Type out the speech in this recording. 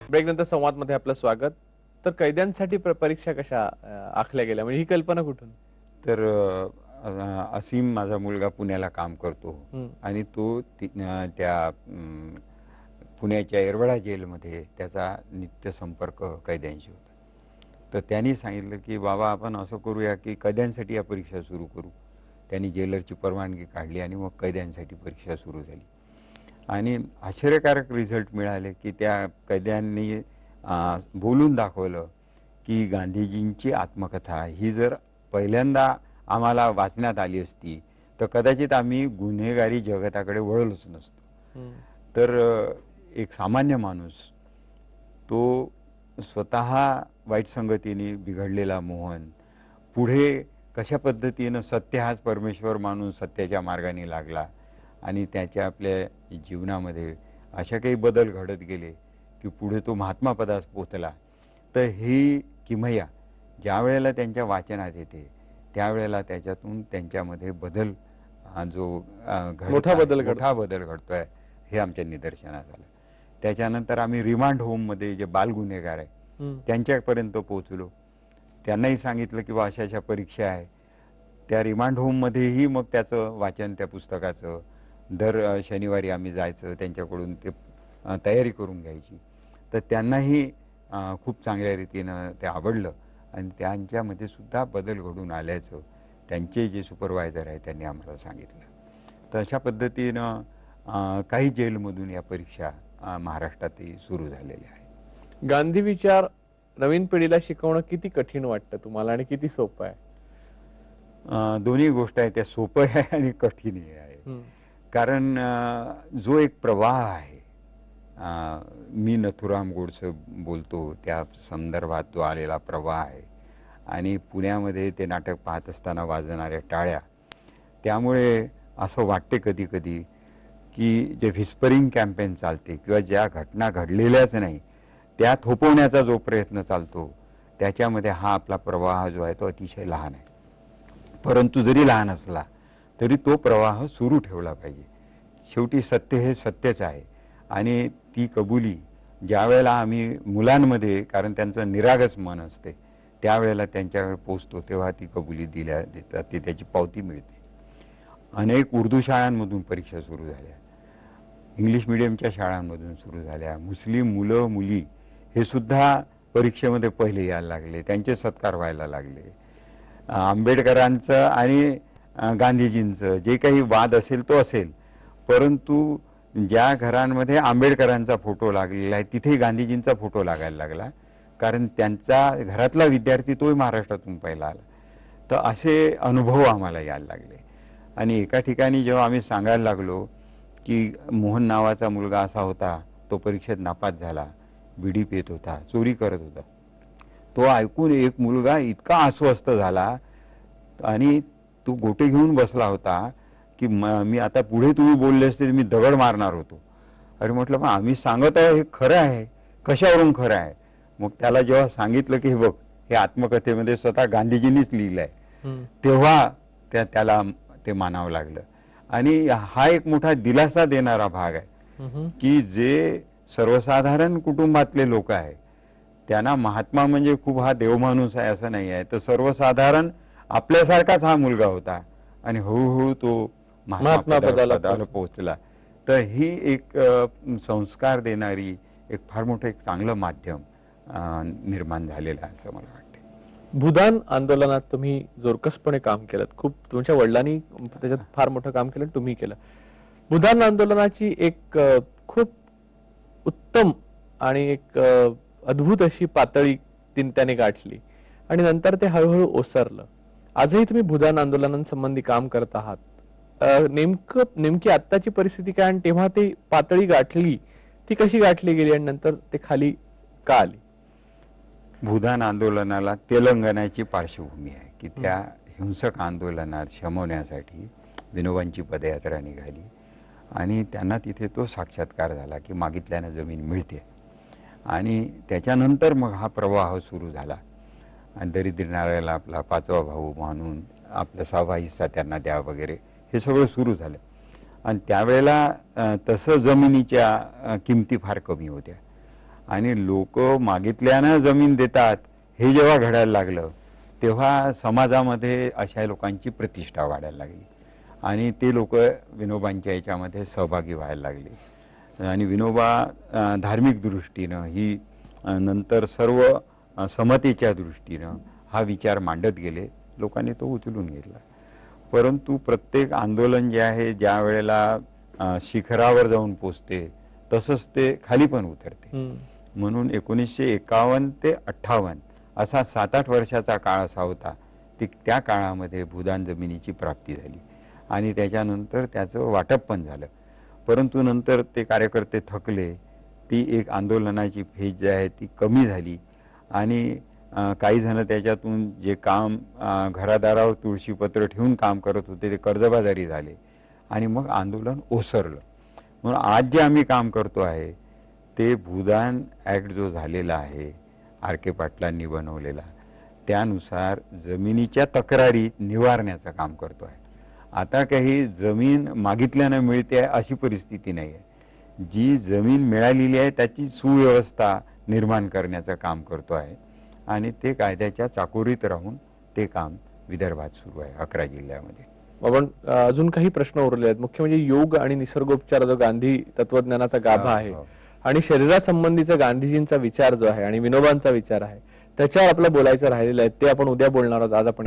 Break नंतर संवाद मध्ये आपलं स्वागत. तर कैद्यांसाठी परीक्षा कशा आखल्या गेल्या, म्हणजे ही कल्पना कुठून? तर असीम माझा मुलगा पुण्याला काम करतो आणि तो त्या पुण्याच्या येरवडा जेलमध्ये त्याचा नित्य संपर्क कैद्यांशी होता. तर त्यांनी सांगितलं की बाबा आपण असं करूया की कैद्यांसाठी या परीक्षा सुरू करू. त्यांनी जेलरची परवानगी काढली आणि मग कैद्यांसाठी परीक्षा सुरू झाली आणि आश्चर्यकारक रिझल्ट मिळाले की त्या कैद्यांनी बोलून दाखवलं की गांधीजींची आत्मकथा ही जर पहिल्यांदा आम्हाला वाचण्यात आली असती तर कदाचित आम्ही गुन्हेगारी जगताकडे वळलोच नसतो. तर एक सामान्य माणूस, तो स्वतः वाईट संगतीने बिघडलेला मोहन, पुढे कशा पद्धतीनं सत्य हाच परमेश्वर मानून सत्याच्या मार्गाने लागला आणि त्याच्या आपल्या जीवनामध्ये अशा काही बदल घडत गेले की पुढे तो महात्मा पदास पोचला. तर ही किमया ज्या वेळेला त्यांच्या वाचनात येते त्यावेळेला त्याच्यातून त्यांच्यामध्ये बदल जो मोठा बदल घडतोय हे आमच्या निदर्शनास आलं. त्याच्यानंतर आम्ही रिमांड होममध्ये जे बाल गुन्हेगार आहे त्यांच्यापर्यंत पोहोचलो. त्यांनाही सांगितलं की अशा अशा परीक्षा आहे. त्या रिमांड होममध्येही मग त्याचं वाचन, त्या पुस्तकाचं दर शनिवारी आम्ही जायचं, त्यांच्याकडून ते तयारी करून घ्यायची. तर त्यांनाही खूप चांगल्या रीतीनं ते आवडलं आणि त्यांच्यामध्ये सुद्धा बदल घडून आल्याचं त्यांचे जे सुपरवायझर आहे त्यांनी आम्हाला सांगितलं. तर अशा पद्धतीनं काही जेलमधून या परीक्षा महाराष्ट्रातही सुरू झालेल्या आहेत. गांधी विचार नवीन पिढीला शिकवणं किती कठीण वाटतं तुम्हाला आणि किती सोपं आहे? दोन्ही गोष्ट आहे, त्या सोपं आहे आणि कठीणही आहे. कारण जो एक प्रवाह आहे, मी नथुराम गोडसे बोलतो त्या संदर्भात जो आलेला प्रवाह आहे आणि पुण्यामध्ये ते नाटक पाहत असताना वाजणाऱ्या टाळ्या, त्यामुळे असं वाटते कधी कधी की जे व्हिस्परिंग कॅम्पेन चालते किंवा ज्या घटना घडलेल्याच नाही त्या थोपवण्याचा जो प्रयत्न चालतो त्याच्यामध्ये हा आपला प्रवाह जो आहे तो अतिशय लहान आहे. परंतु जरी लहान असला तरी तो प्रवाह सुरू ठेवला पाहिजे. शेवटी सत्य हे सत्यच आहे आणि ती कबुली ज्या वेळेला आम्ही मुलांमध्ये, कारण त्यांचं निरागस मन असते, त्यावेळेला त्यांच्याकडे पोचतो तेव्हा ती कबुली देतात, ती त्याची पावती मिळते. अनेक उर्दू शाळांमधून परीक्षा सुरू झाल्या, इंग्लिश मिडियमच्या शाळांमधून सुरू झाल्या. मुस्लिम मुलं मुली हे सुद्धा परीक्षेमध्ये पहिले यायला लागले, त्यांचे सत्कार व्हायला लागले. आंबेडकरांचं आणि गांधीजींचं जे काही वाद असेल तो असेल, परंतु ज्या घरांमध्ये आंबेडकरांचा फोटो लागलेला आहे तिथे गांधीजींचा फोटो लागायला लागला, कारण त्यांचा घरातला विद्यार्थी तोही महाराष्ट्रातून पहिला आला. तर असे अनुभव आम्हाला यायला लागले. आणि एका ठिकाणी जेव्हा आम्ही सांगायला लागलो की मोहन नावाचा मुलगा असा होता, तो परीक्षेत नापास झाला, बिडी पेत होता, चोरी करत होता, तो ऐकून एक मुलगा इतका अस्वस्थ झाला आणि तो गोटे घेऊन बसला होता की मी आता पुढे तुम्ही बोलले असते मी दगड मारणार होतो. अरे म्हटलं मग आम्ही सांगत आहे हे खरं आहे, कशावरून खरं आहे? मग त्याला जेव्हा सांगितलं की हे बघ, हे आत्मकथेमध्ये स्वतः गांधीजींनीच लिहिलंय, तेव्हा त्याला ते मानावं लागलं. आणि हा एक मोठा दिलासा देणारा भाग आहे की जे सर्वसाधारण कुटुंबातले लोक आहे त्यांना महात्मा म्हणजे खूप हा देवमाणूस आहे असं नाही आहे, तर सर्वसाधारण आपल्यासारखाच हा मुलगा होता आणि हळूहळू तो महात्मा पदाला पोहोचला. तर ही एक संस्कार देणारी एक फार मोठं एक चांगलं माध्यम निर्माण झालेलं आहे असं मला वाटतं. भूदान आंदोलनात तुम्ही जोरकसपणे काम केलं, खूप तुमच्या वडिलांनी त्याच्यात फार मोठं काम केलं, तुम्ही केलं. भूदान आंदोलनाची एक खूप उत्तम आणि एक अद्भुत अशी पातळी त्याने गाठली आणि नंतर ते हळूहळू ओसरलं. आजही तुम्ही भूदान आंदोलनासंबंधी काम करत आहात. नेमकी आत्ताची परिस्थिती काय आणि तेव्हा ती पातळी गाठली ती कशी गाठली गेली आणि नंतर ते खाली का आली? भूदान आंदोलनाला तेलंगणाची पार्श्वभूमी आहे की त्या हिंसक आंदोलनात शमवण्यासाठी विनोबांची पदयात्रा निघाली आणि त्यांना तिथे तो साक्षात्कार झाला की मागितल्यानं जमीन मिळते. आणि त्याच्यानंतर मग हा प्रवाह सुरू झाला आणि दरिद्र नारायणला आपला 5वा भाऊ म्हणून आपला 6वा हिस्सा त्यांना द्या वगैरे हे सगळं सुरू झालं. आणि त्यावेळेला तसं जमिनीच्या किमती फार कमी होत्या आणि लोक मागितल्यानं जमीन देतात हे जेव्हा घडायला लागलं तेव्हा समाजामध्ये अशा लोकांची प्रतिष्ठा वाढायला लागली आणि ते लोक विनोबांच्या याच्यामध्ये सहभागी व्हायला लागले आणि विनोबा धार्मिक दृष्टीनं ही नंतर सर्व समतेच्या दृष्टीनं हा विचार मांडत गेले, लोकांनी तो उचलून घेतला. परंतु प्रत्येक आंदोलन जे आहे ज्या वेळेला शिखरावर जाऊन पोचते तसंच ते खाली पण उतरते. म्हणून 1951 ते 58 असा 7-8 वर्षाचा काळ असा होता की त्या काळामध्ये भूदान जमिनीची प्राप्ती झाली आणि त्याच्यानंतर त्याचं वाटप पण झालं. परंतु नंतर ते कार्यकर्ते थकले, ती एक आंदोलनाची फेज जी आहे ती कमी झाली आणि काही जण त्याच्यातून जे काम घरादारावर तुळशीपत्र ठेवून काम करत होते ते कर्जबाजारी झाले आणि मग आंदोलन ओसरलं. म्हणून आज जे आम्ही काम करतो आहे ते भूदान ॲक्ट जो झालेला आहे R.K. पाटलांनी बनवलेला, त्यानुसार जमिनीच्या तक्रारी निवारण्याचं काम करतो आहे. आता काही जमीन मागितल्यानं मिळते अशी परिस्थिती नाही आहे. जी जमीन मिळालेली आहे त्याची सुव्यवस्था निर्माण करण्याचं काम करतो आहे आणि ते कायद्याच्या चाकोरीत राहून ते काम विदर्भात सुरू आहे 11 जिल्ह्यामध्ये. आपण अजून काही प्रश्न उरले आहेत. मुख्य म्हणजे योग आणि निसर्गोपचार जो गांधी तत्वज्ञानाचा गाभा आहे आणि शरीरासंबंधीचा गांधीजींचा विचार जो आहे आणि विनोबांचा विचार आहे त्याच्यावर आपलं बोलायचं राहिलेलं आहे, ते आपण उद्या बोलणार आहोत. आज आपण